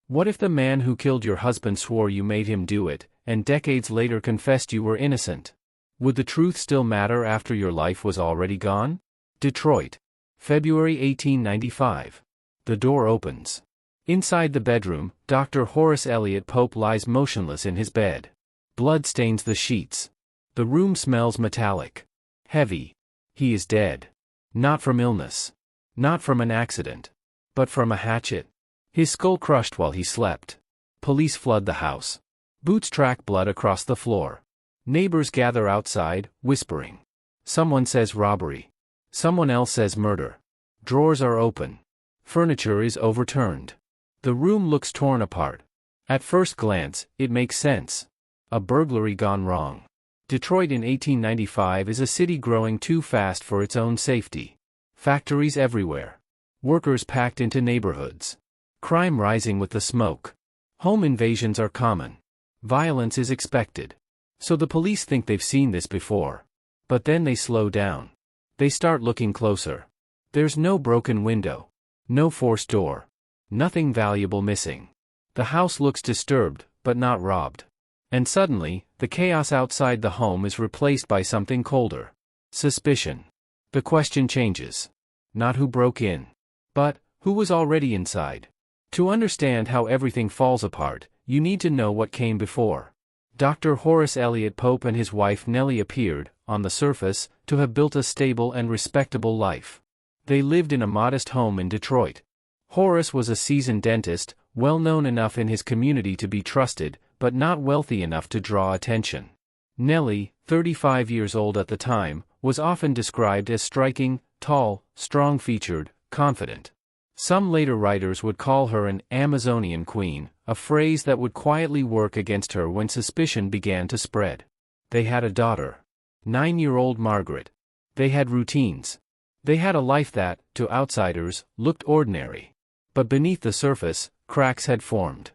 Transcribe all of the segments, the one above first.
What if the man who killed your husband swore you made him do it, and decades later confessed you were innocent? Would the truth still matter after your life was already gone? Detroit, February 1895. The door opens. Inside the bedroom, Dr. Horace Elliott Pope lies motionless in his bed. Blood stains the sheets. The room smells metallic. Heavy. He is dead. Not from illness. Not from an accident. But from a hatchet. His skull crushed while he slept. Police flood the house. Boots track blood across the floor. Neighbors gather outside, whispering. Someone says robbery. Someone else says murder. Drawers are open. Furniture is overturned. The room looks torn apart. At first glance, it makes sense. A burglary gone wrong. Detroit in 1895 is a city growing too fast for its own safety. Factories everywhere. Workers packed into neighborhoods. Crime rising with the smoke. Home invasions are common. Violence is expected. So the police think they've seen this before. But then they slow down. They start looking closer. There's no broken window. No forced door. Nothing valuable missing. The house looks disturbed, but not robbed. And suddenly, the chaos outside the home is replaced by something colder. Suspicion. The question changes. Not who broke in. But, who was already inside? To understand how everything falls apart, you need to know what came before. Dr. Horace Elliott Pope and his wife Nellie appeared, on the surface, to have built a stable and respectable life. They lived in a modest home in Detroit. Horace was a seasoned dentist, well known enough in his community to be trusted, but not wealthy enough to draw attention. Nellie, 35 years old at the time, was often described as striking, tall, strong-featured, confident. Some later writers would call her an Amazonian queen, a phrase that would quietly work against her when suspicion began to spread. They had a daughter. 9-year-old Margaret. They had routines. They had a life that, to outsiders, looked ordinary. But beneath the surface, cracks had formed.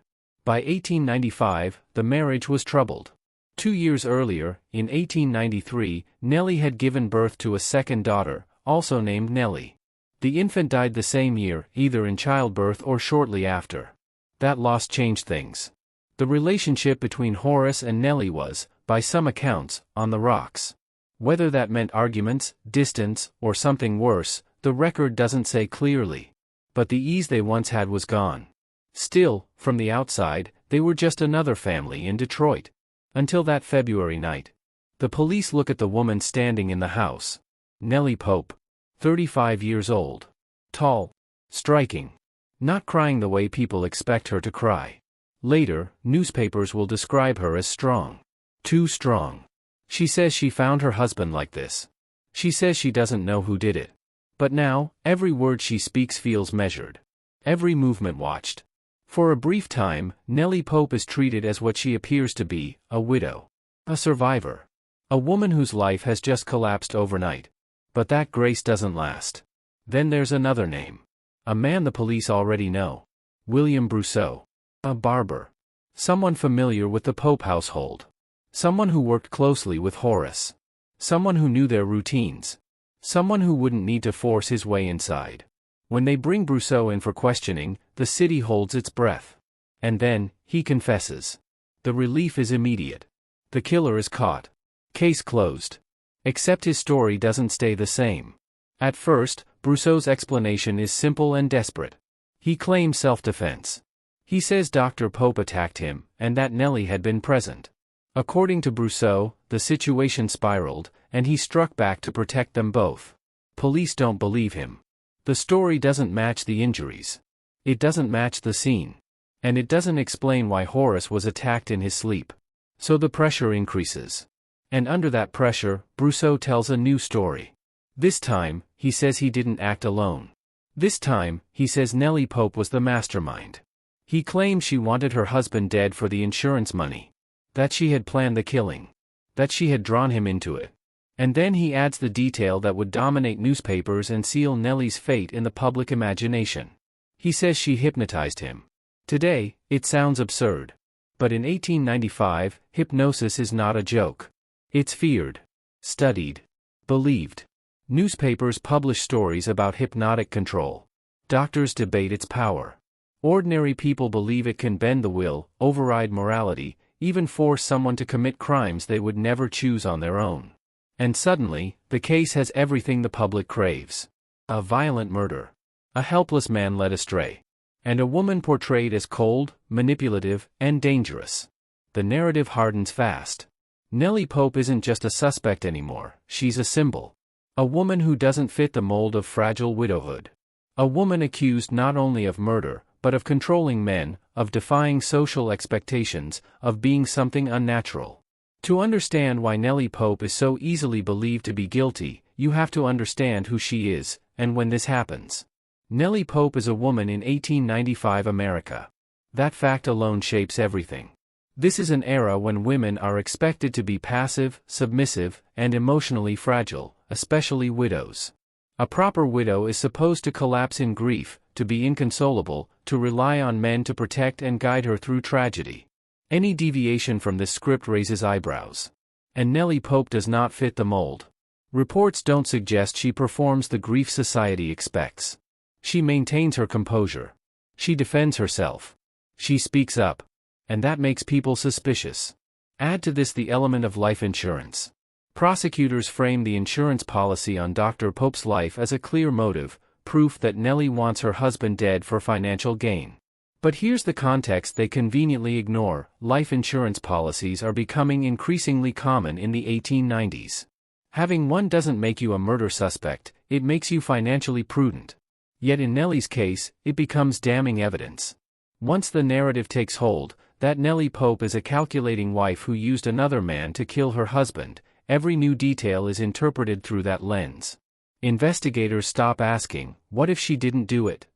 By 1895, the marriage was troubled. 2 years earlier, in 1893, Nellie had given birth to a second daughter, also named Nellie. The infant died the same year, either in childbirth or shortly after. That loss changed things. The relationship between Horace and Nellie was, by some accounts, on the rocks. Whether that meant arguments, distance, or something worse, the record doesn't say clearly. But the ease they once had was gone. Still, from the outside, they were just another family in Detroit. Until that February night. The police look at the woman standing in the house. Nellie Pope. 35 years old. Tall. Striking. Not crying the way people expect her to cry. Later, newspapers will describe her as strong. Too strong. She says she found her husband like this. She says she doesn't know who did it. But now, every word she speaks feels measured. Every movement watched. For a brief time, Nellie Pope is treated as what she appears to be, a widow. A survivor. A woman whose life has just collapsed overnight. But that grace doesn't last. Then there's another name. A man the police already know. William Brousseau. A barber. Someone familiar with the Pope household. Someone who worked closely with Horace. Someone who knew their routines. Someone who wouldn't need to force his way inside. When they bring Brousseau in for questioning, the city holds its breath. And then, he confesses. The relief is immediate. The killer is caught. Case closed. Except his story doesn't stay the same. At first, Brousseau's explanation is simple and desperate. He claims self-defense. He says Dr. Pope attacked him, and that Nellie had been present. According to Brousseau, the situation spiraled, and he struck back to protect them both. Police don't believe him. The story doesn't match the injuries. It doesn't match the scene. And it doesn't explain why Horace was attacked in his sleep. So the pressure increases. And under that pressure, Brousseau tells a new story. This time, he says he didn't act alone. This time, he says Nellie Pope was the mastermind. He claims she wanted her husband dead for the insurance money. That she had planned the killing. That she had drawn him into it. And then he adds the detail that would dominate newspapers and seal Nellie's fate in the public imagination. He says she hypnotized him. Today, it sounds absurd. But in 1895, hypnosis is not a joke. It's feared, studied, believed. Newspapers publish stories about hypnotic control. Doctors debate its power. Ordinary people believe it can bend the will, override morality, even force someone to commit crimes they would never choose on their own. And suddenly, the case has everything the public craves. A violent murder. A helpless man led astray. And a woman portrayed as cold, manipulative, and dangerous. The narrative hardens fast. Nellie Pope isn't just a suspect anymore, she's a symbol. A woman who doesn't fit the mold of fragile widowhood. A woman accused not only of murder, but of controlling men, of defying social expectations, of being something unnatural. To understand why Nellie Pope is so easily believed to be guilty, you have to understand who she is, and when this happens. Nellie Pope is a woman in 1895 America. That fact alone shapes everything. This is an era when women are expected to be passive, submissive, and emotionally fragile, especially widows. A proper widow is supposed to collapse in grief, to be inconsolable, to rely on men to protect and guide her through tragedy. Any deviation from this script raises eyebrows. And Nellie Pope does not fit the mold. Reports don't suggest she performs the grief society expects. She maintains her composure. She defends herself. She speaks up. And that makes people suspicious. Add to this the element of life insurance. Prosecutors frame the insurance policy on Dr. Pope's life as a clear motive, proof that Nellie wants her husband dead for financial gain. But here's the context they conveniently ignore: life insurance policies are becoming increasingly common in the 1890s. Having one doesn't make you a murder suspect, it makes you financially prudent. Yet in Nellie's case, it becomes damning evidence. Once the narrative takes hold, that Nellie Pope is a calculating wife who used another man to kill her husband, every new detail is interpreted through that lens. Investigators stop asking, "What if she didn't do it?"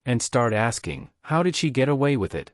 and start asking, "How did she get away with it?"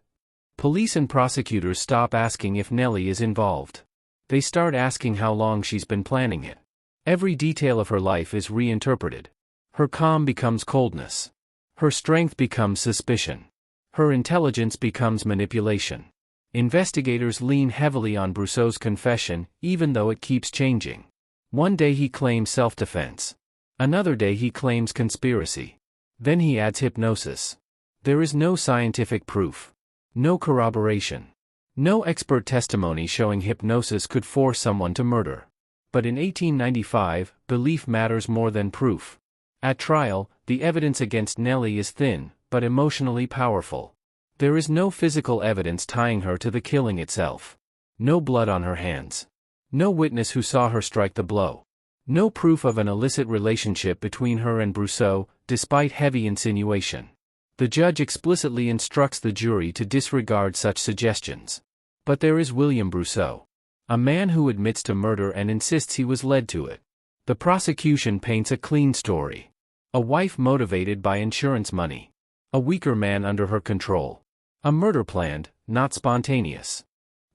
Police and prosecutors stop asking if Nellie is involved. They start asking how long she's been planning it. Every detail of her life is reinterpreted. Her calm becomes coldness. Her strength becomes suspicion. Her intelligence becomes manipulation. Investigators lean heavily on Brousseau's confession, even though it keeps changing. One day he claims self-defense. Another day he claims conspiracy. Then he adds hypnosis. There is no scientific proof. No corroboration. No expert testimony showing hypnosis could force someone to murder. But in 1895, belief matters more than proof. At trial, the evidence against Nellie is thin, but emotionally powerful. There is no physical evidence tying her to the killing itself. No blood on her hands. No witness who saw her strike the blow. No proof of an illicit relationship between her and Brousseau, despite heavy insinuation. The judge explicitly instructs the jury to disregard such suggestions. But there is William Brousseau. A man who admits to murder and insists he was led to it. The prosecution paints a clean story. A wife motivated by insurance money. A weaker man under her control. A murder planned, not spontaneous.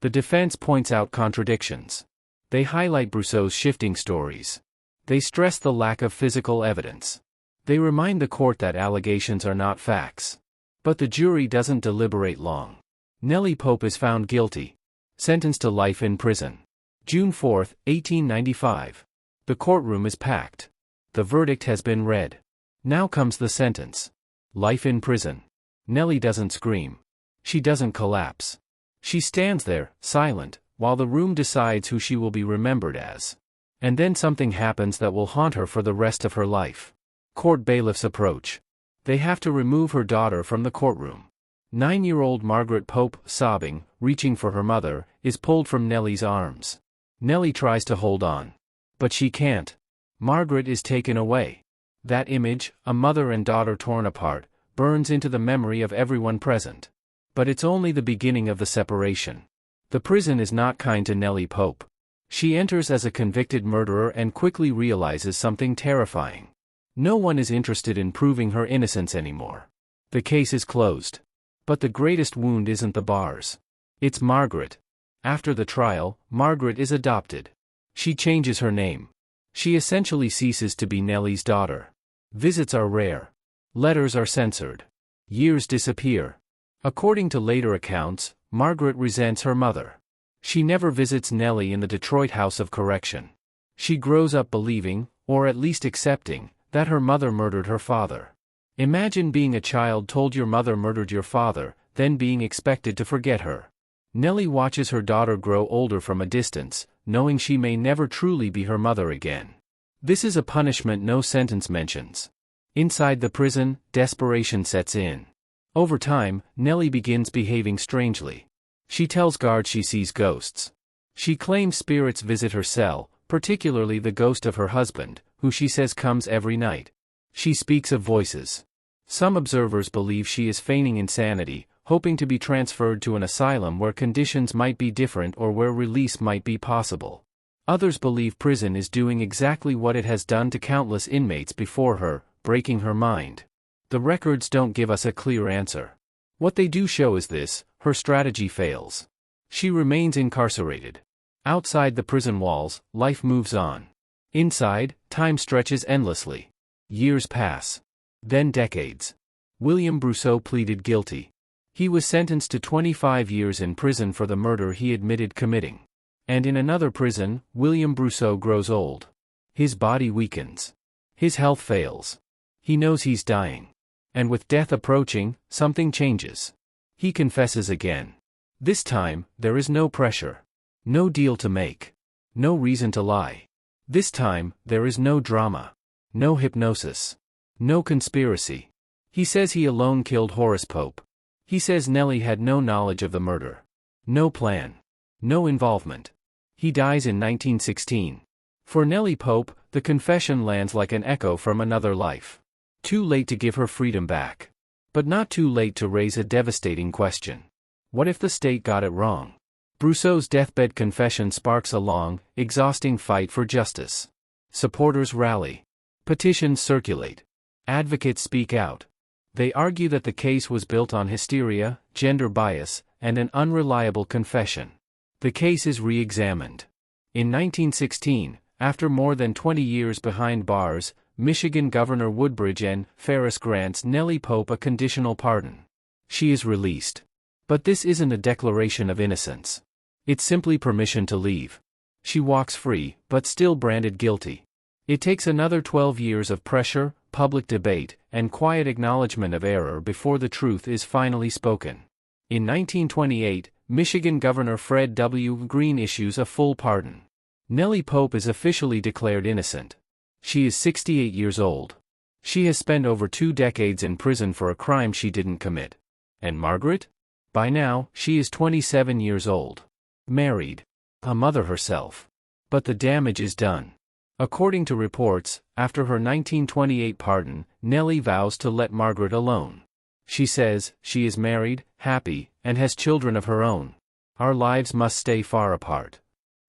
The defense points out contradictions. They highlight Brousseau's shifting stories. They stress the lack of physical evidence. They remind the court that allegations are not facts. But the jury doesn't deliberate long. Nellie Pope is found guilty. Sentenced to life in prison. June 4, 1895. The courtroom is packed. The verdict has been read. Now comes the sentence. Life in prison. Nellie doesn't scream. She doesn't collapse. She stands there, silent, while the room decides who she will be remembered as. And then something happens that will haunt her for the rest of her life. Court bailiffs approach. They have to remove her daughter from the courtroom. 9-year-old Margaret Pope, sobbing, reaching for her mother, is pulled from Nellie's arms. Nellie tries to hold on. But she can't. Margaret is taken away. That image, a mother and daughter torn apart, burns into the memory of everyone present. But it's only the beginning of the separation. The prison is not kind to Nellie Pope. She enters as a convicted murderer and quickly realizes something terrifying. No one is interested in proving her innocence anymore. The case is closed. But the greatest wound isn't the bars. It's Margaret. After the trial, Margaret is adopted. She changes her name. She essentially ceases to be Nellie's daughter. Visits are rare. Letters are censored. Years disappear. According to later accounts, Margaret resents her mother. She never visits Nellie in the Detroit House of Correction. She grows up believing, or at least accepting, that her mother murdered her father. Imagine being a child told your mother murdered your father, then being expected to forget her. Nellie watches her daughter grow older from a distance, knowing she may never truly be her mother again. This is a punishment no sentence mentions. Inside the prison, desperation sets in. Over time, Nellie begins behaving strangely. She tells guards she sees ghosts. She claims spirits visit her cell, particularly the ghost of her husband, who she says comes every night. She speaks of voices. Some observers believe she is feigning insanity, hoping to be transferred to an asylum where conditions might be different or where release might be possible. Others believe prison is doing exactly what it has done to countless inmates before her, breaking her mind. The records don't give us a clear answer. What they do show is this: her strategy fails. She remains incarcerated. Outside the prison walls, life moves on. Inside, time stretches endlessly. Years pass. Then decades. William Brousseau pleaded guilty. He was sentenced to 25 years in prison for the murder he admitted committing. And in another prison, William Brousseau grows old. His body weakens. His health fails. He knows he's dying. And with death approaching, something changes. He confesses again. This time, there is no pressure. No deal to make. No reason to lie. This time, there is no drama. No hypnosis. No conspiracy. He says he alone killed Horace Pope. He says Nellie had no knowledge of the murder. No plan. No involvement. He dies in 1916. For Nellie Pope, the confession lands like an echo from another life. Too late to give her freedom back. But not too late to raise a devastating question. What if the state got it wrong? Brousseau's deathbed confession sparks a long, exhausting fight for justice. Supporters rally. Petitions circulate. Advocates speak out. They argue that the case was built on hysteria, gender bias, and an unreliable confession. The case is re-examined. In 1916, after more than 20 years behind bars, Michigan Governor Woodbridge N. Ferris grants Nellie Pope a conditional pardon. She is released. But this isn't a declaration of innocence. It's simply permission to leave. She walks free, but still branded guilty. It takes another 12 years of pressure, public debate, and quiet acknowledgement of error before the truth is finally spoken. In 1928, Michigan Governor Fred W. Greene issues a full pardon. Nellie Pope is officially declared innocent. She is 68 years old. She has spent over 2 decades in prison for a crime she didn't commit. And Margaret? By now, she is 27 years old. Married. A mother herself. But the damage is done. According to reports, after her 1928 pardon, Nellie vows to let Margaret alone. She says, she is married, happy, and has children of her own. Our lives must stay far apart.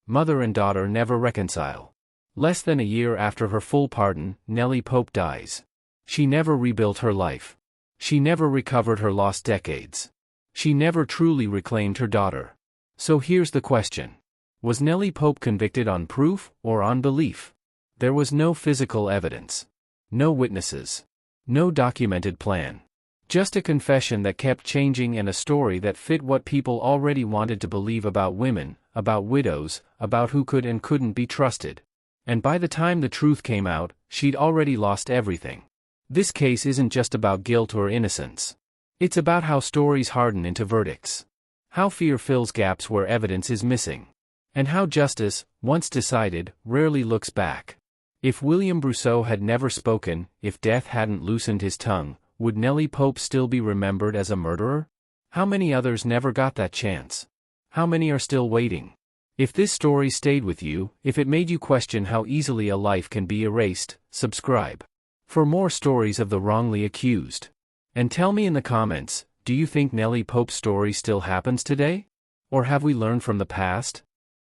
Mother and daughter never reconcile. Less than a year after her full pardon, Nellie Pope dies. She never rebuilt her life. She never recovered her lost decades. She never truly reclaimed her daughter. So here's the question. Was Nellie Pope convicted on proof or on belief? There was no physical evidence. No witnesses. No documented plan. Just a confession that kept changing and a story that fit what people already wanted to believe about women, about widows, about who could and couldn't be trusted. And by the time the truth came out, she'd already lost everything. This case isn't just about guilt or innocence. It's about how stories harden into verdicts. How fear fills gaps where evidence is missing. And how justice, once decided, rarely looks back. If William Brousseau had never spoken, if death hadn't loosened his tongue, would Nellie Pope still be remembered as a murderer? How many others never got that chance? How many are still waiting? If this story stayed with you, if it made you question how easily a life can be erased, subscribe for more stories of the wrongly accused. And tell me in the comments, do you think Nellie Pope's story still happens today? Or have we learned from the past?